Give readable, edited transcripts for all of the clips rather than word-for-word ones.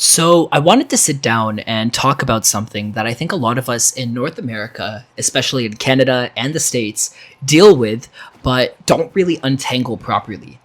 So, I wanted to sit down and talk about something that I think a lot of us in North America, especially in Canada and the States, deal with, but don't really untangle properly.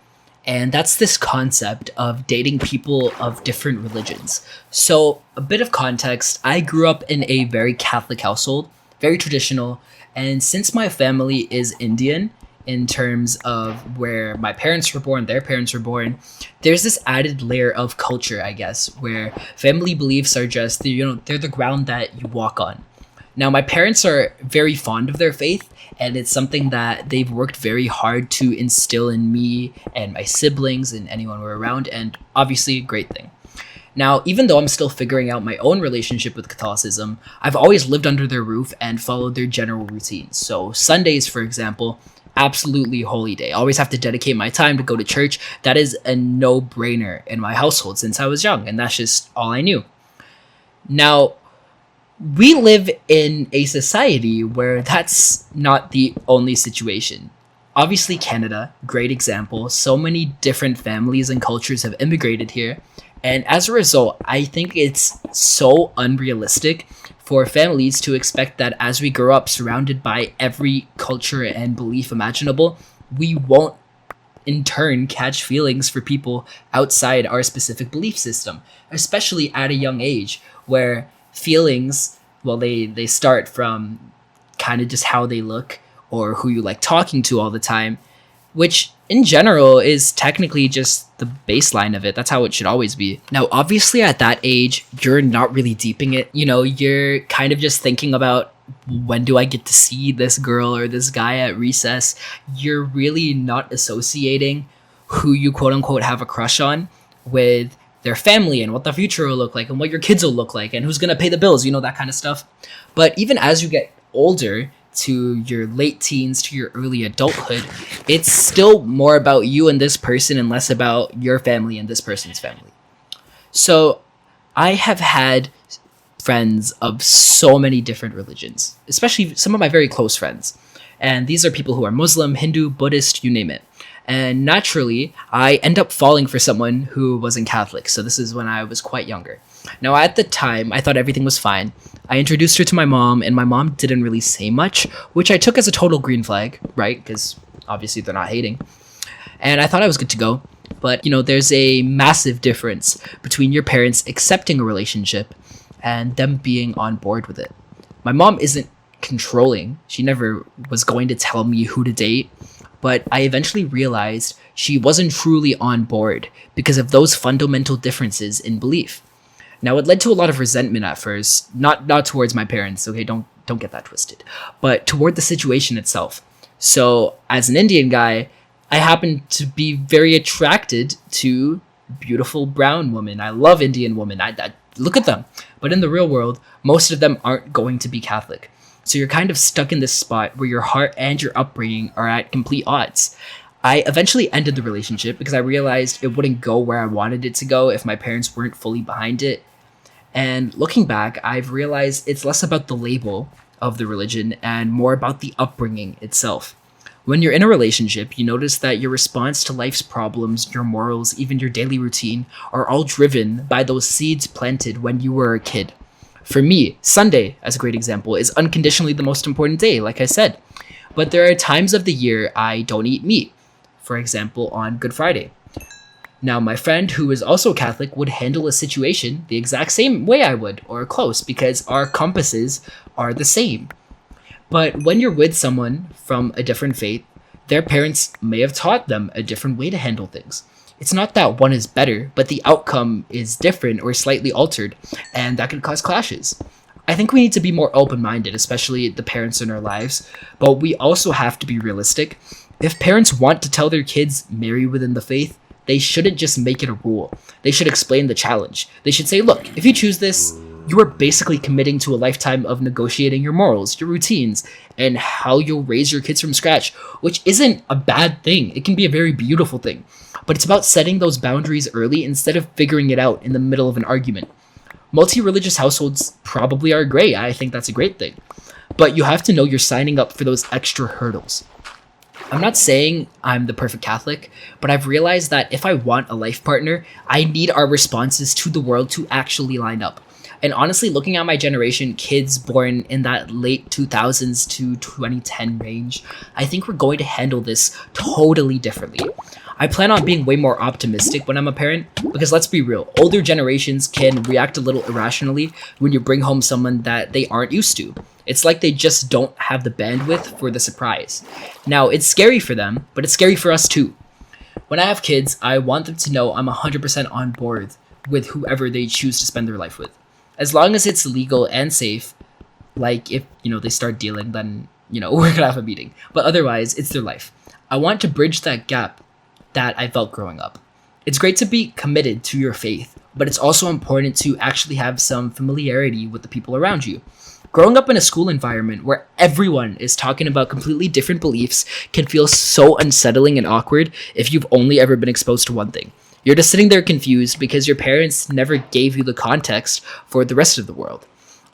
And that's this concept of dating people of different religions. So, a bit of context, I grew up in a very Catholic household, very traditional, and since my family is Indian, in terms of where my parents were born, their parents were born, there's this added layer of culture, I guess, where family beliefs are just they're the ground that you walk on. Now, my parents are very fond of their faith, and it's something that they've worked very hard to instill in me and my siblings and anyone we're around, and obviously a great thing. Now, even though I'm still figuring out my own relationship with Catholicism, I've always lived under their roof and followed their general routines. So, Sundays, for example, absolutely holy day. I always have to dedicate my time to go to church. That is a no brainer in my household since I was young, and that's just all I knew. Now, we live in a society where that's not the only situation. Obviously, Canada, great example. So many different families and cultures have immigrated here. And as a result, I think it's so unrealistic for families to expect that as we grow up surrounded by every culture and belief imaginable, we won't in turn catch feelings for people outside our specific belief system, especially at a young age where feelings, well, they start from kind of just how they look or who you like talking to all the time, which in general is technically just the baseline of it. That's how it should always be. Now, obviously, at that age, you're not really deeping it. You're kind of just thinking about when do I get to see this girl or this guy at recess. You're really not associating who you quote unquote have a crush on with their family and what the future will look like and what your kids will look like and who's going to pay the bills, that kind of stuff. But even as you get older, to your late teens to your early adulthood, it's still more about you and this person and less about your family and this person's family. So I have had friends of so many different religions, especially some of my very close friends. And these are people who are Muslim, Hindu, Buddhist, you name it. And naturally, I end up falling for someone who wasn't Catholic. So this is when I was quite younger. Now, at the time, I thought everything was fine. I introduced her to my mom, and my mom didn't really say much, which I took as a total green flag, right? Because obviously they're not hating. And I thought I was good to go. But, there's a massive difference between your parents accepting a relationship and them being on board with it. My mom isn't controlling. She never was going to tell me who to date. But I eventually realized she wasn't truly on board because of those fundamental differences in belief. Now, it led to a lot of resentment at first, not towards my parents, okay, don't get that twisted, but toward the situation itself. So, as an Indian guy, I happen to be very attracted to beautiful brown women. I love Indian women. I look at them. But in the real world, most of them aren't going to be Catholic. So you're kind of stuck in this spot where your heart and your upbringing are at complete odds. I eventually ended the relationship because I realized it wouldn't go where I wanted it to go if my parents weren't fully behind it. And looking back, I've realized it's less about the label of the religion and more about the upbringing itself. When you're in a relationship, you notice that your response to life's problems, your morals, even your daily routine are all driven by those seeds planted when you were a kid. For me, Sunday, as a great example, is unconditionally the most important day, like I said. But there are times of the year I don't eat meat. For example, on Good Friday. Now, my friend who is also Catholic would handle a situation the exact same way I would, or close, because our compasses are the same. But when you're with someone from a different faith, their parents may have taught them a different way to handle things. It's not that one is better, but the outcome is different or slightly altered, and that can cause clashes. I think we need to be more open-minded, especially the parents in our lives, but we also have to be realistic. If parents want to tell their kids marry within the faith, they shouldn't just make it a rule. They should explain the challenge. They should say, look, if you choose this, you are basically committing to a lifetime of negotiating your morals, your routines, and how you'll raise your kids from scratch, which isn't a bad thing. It can be a very beautiful thing. But it's about setting those boundaries early instead of figuring it out in the middle of an argument. Multi-religious households probably are great. I think that's a great thing. But you have to know you're signing up for those extra hurdles. I'm not saying I'm the perfect Catholic, but I've realized that if I want a life partner, I need our responses to the world to actually line up. And honestly, looking at my generation, kids born in that late 2000s to 2010 range, I think we're going to handle this totally differently. I plan on being way more optimistic when I'm a parent because let's be real, older generations can react a little irrationally when you bring home someone that they aren't used to. It's like they just don't have the bandwidth for the surprise. Now, it's scary for them, but it's scary for us too. When I have kids, I want them to know I'm 100% on board with whoever they choose to spend their life with. As long as it's legal and safe, like if, they start dealing, then, we're gonna have a meeting. But otherwise, it's their life. I want to bridge that gap that I felt growing up. It's great to be committed to your faith, but it's also important to actually have some familiarity with the people around you. Growing up in a school environment where everyone is talking about completely different beliefs can feel so unsettling and awkward if you've only ever been exposed to one thing. You're just sitting there confused because your parents never gave you the context for the rest of the world.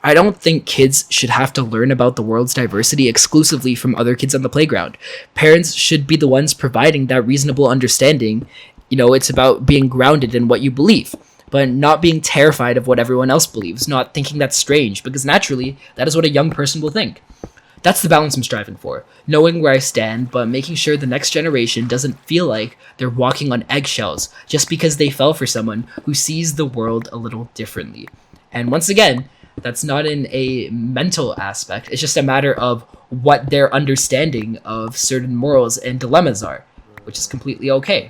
I don't think kids should have to learn about the world's diversity exclusively from other kids on the playground. Parents should be the ones providing that reasonable understanding. It's about being grounded in what you believe, but not being terrified of what everyone else believes, not thinking that's strange, because naturally, that is what a young person will think. That's the balance I'm striving for, knowing where I stand, but making sure the next generation doesn't feel like they're walking on eggshells just because they fell for someone who sees the world a little differently. And once again, that's not in a mental aspect. It's just a matter of what their understanding of certain morals and dilemmas are, which is completely okay.